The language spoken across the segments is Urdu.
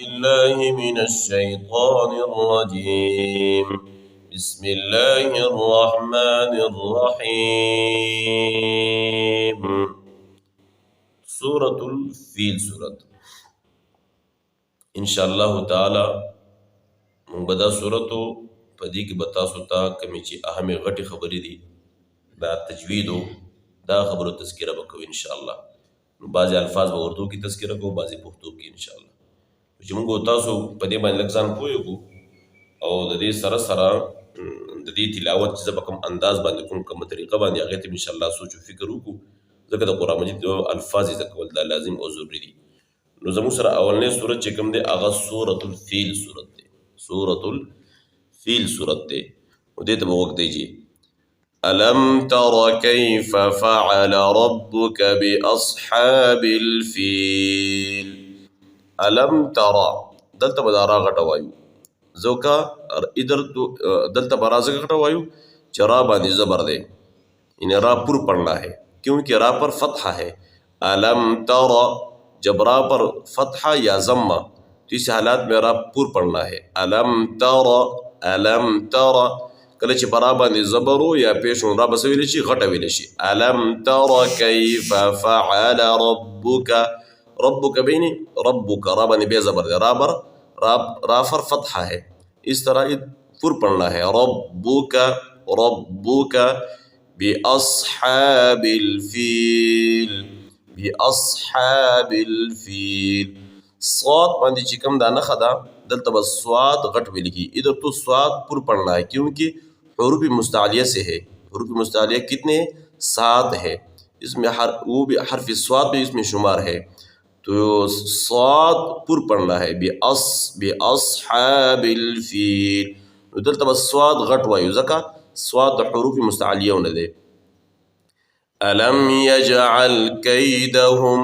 بالله من الشيطان الرجيم. بسم الله الرحمن الرحيم. سورة الفيل سورة إن شاء الله تعالى من بدا سورة پدی کی بتا سوتا کمی چی اہم غٹی خبری دی دا تجویدو دا خبرو تذکرہ بکو ان شاء اللہ. بعض الفاظ با اردو کی تذکرہ کو بعضی پختو کی ان شاء اللہ. چې موږ تاسو په دې باندې لږ ځان پوهیږو او د دې سره سره د دې تلاوت چې زه په کوم انداز باندې کوم کومه طریقه باندې هغې ته ان شاء الله سوچ و فکر وکړو ځکه د قرآن مجید الفاظ زده کول دا لازم او ضروري دي. نو زموږ سره اولنی صورت چې کوم دی هغه سورة الفیل صورت دی. سورة الفیل صورت دی او دې ته به وږدیږي. ألم تر كيف فعل ربك بأصحاب الفيل. ألم ترى دلتا بدارا غټه وایو زوکا ادھر دلتا برازه غټه وایو چرا باندې زبر دے یعنی را پر پڑھنا ہے کیونکہ را پر فتحہ ہے. ألم ترى جب را پر فتحہ یا ضمہ تو اس حالات میں را پر پڑھنا ہے. ألم ترى ألم ترى کله چې برا باندې زبرو یا پیشون را بس ویل شي غټه ویل شي. ألم ترى كيف فعل ربك ربک بینی ربک را باندې بے زبر دے را پر فتحہ ہے اس طرح پر پڑھنا ہے. ربک ربک بأصحاب الفیل بأصحاب الفیل. صاد باندې چې کوم دا نښه ده دلته بس صاد غټ ویل کی ادھر تو صاد پر پڑھنا ہے کیونکہ حروف مستعلیہ سے ہے. حروف مستعلیہ کتنے 7 ہے اس میں وہ بھی حرف صاد بھی اس میں شمار ہے تو صاد پر پڑھنا ہے. بأصحاب الفیل دلتا بس صاد غٹ وایو ځکه صاد حروف مستعلیه نه دی. ألم يجعل كيدهم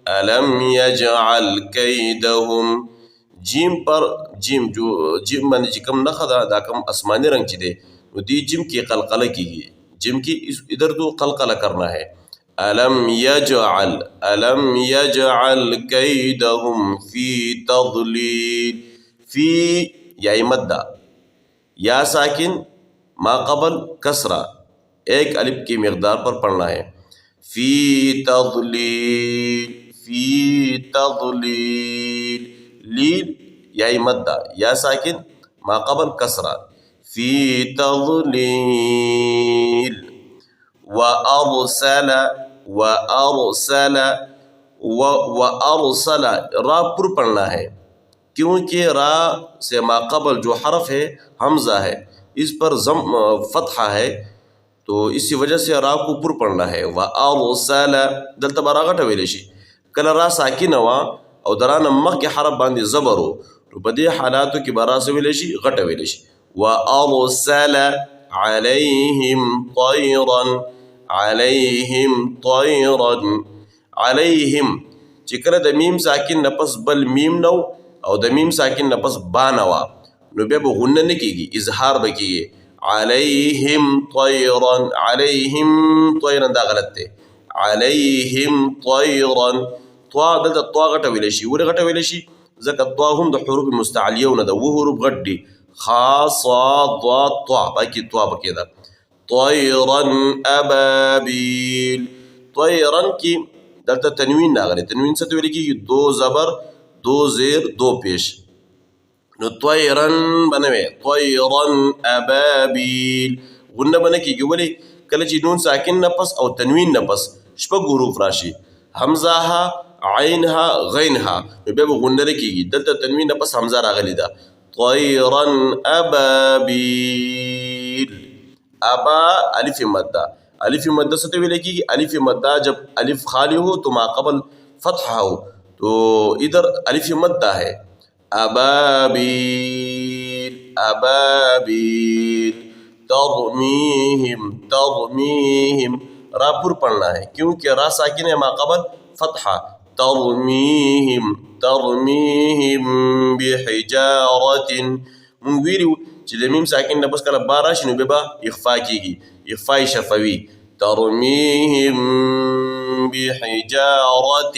ألم يجعل كيدهم جیم پر جیم جو جیم باندې چې کوم نښه ده دا کوم آسمانی رنگ چې دی نو دی جیم کې قلقله کیږي جیم کې ادھر تو قلقله کرنا ہے. ألم يجعل كيدهم في تضليل. في یا مدہ یا ساکن ما قبل کسرہ ایک الف کی مقدار پر پڑھنا ہے. في تضليل في تضليل لیل یا مدہ یا ساکن ما قبل کسرہ في تضليل. وأرسل وأرسل را پر پڑھنا ہے کیونکہ را سے ما قبل جو حرف ہے حمزہ ہے اس پر فتحہ ہے تو اسی وجہ سے را کو پر پڑھنا ہے. وأرسل دلتا برا غټه ویل شي کله را ساکن وا او درانه مخکې حرف باندې زبر نو په دې حالاتو کې برا څه ویل شي غټه ویل شي. وأرسل عليهم طيرا عليهم طيرا عليهم چې کله د میم ساکن نفس بل میم نو او د میم ساکن نفس با نوا نو بیا به غنه نه کیږي اظهار به کیږي. عليهم طيرا عليهم طيرا دا غلط دی. عليهم طيرا طوا دلته طوا غټه ویل شي ولې غټه ویل شي ځکه طوا هم د حروف مستعلیه نه ده و حروف غټ دي خا صاد ضاد طوا باقي طوا پکې ده. طيرا ابابيل طيرا کی دلتا تنوین ناغلی تنوین څه ته ویل کیږي دو زبر دو زیر دو پیش نو طيرا بنوي طيرا ابابيل غنه بنه کیږي ولی کله چې نون ساکن نفس او تنوین نفس شپږ حروف راشي حمزه ها عینها غینها بیا به غنه کیږي دلتا تنوین نفس حمزه راغلی ده. طيرا ابابيل ابا الف مدہ الف مدہ سے تو لکھی کہ الف مدہ جب الف خالی ہو تو ما قبل فتحہ ہو تو ادھر الف مدہ ہے. ابابیل ابابیل ترمیہم ترمیہم را پر پڑھنا ہے کیونکہ را ساکن ہے ما قبل فتحہ. ترمیہم ترمیہم بحجارت منویریو چې د میم ساکن نه بس کله با راشي نو بیا به اخفا کیږي اخفاء شفوي. ترمیهم بحجارة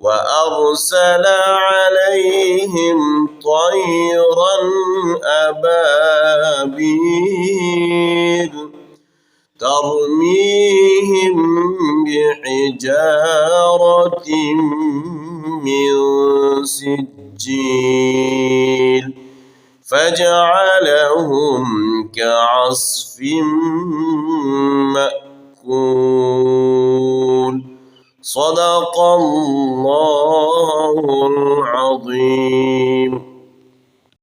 وأرسل عليهم طيرا أبابيل ترميهم بحجارة من سجيل فجعلهم كعصف مأكول. صدق الله العظيم.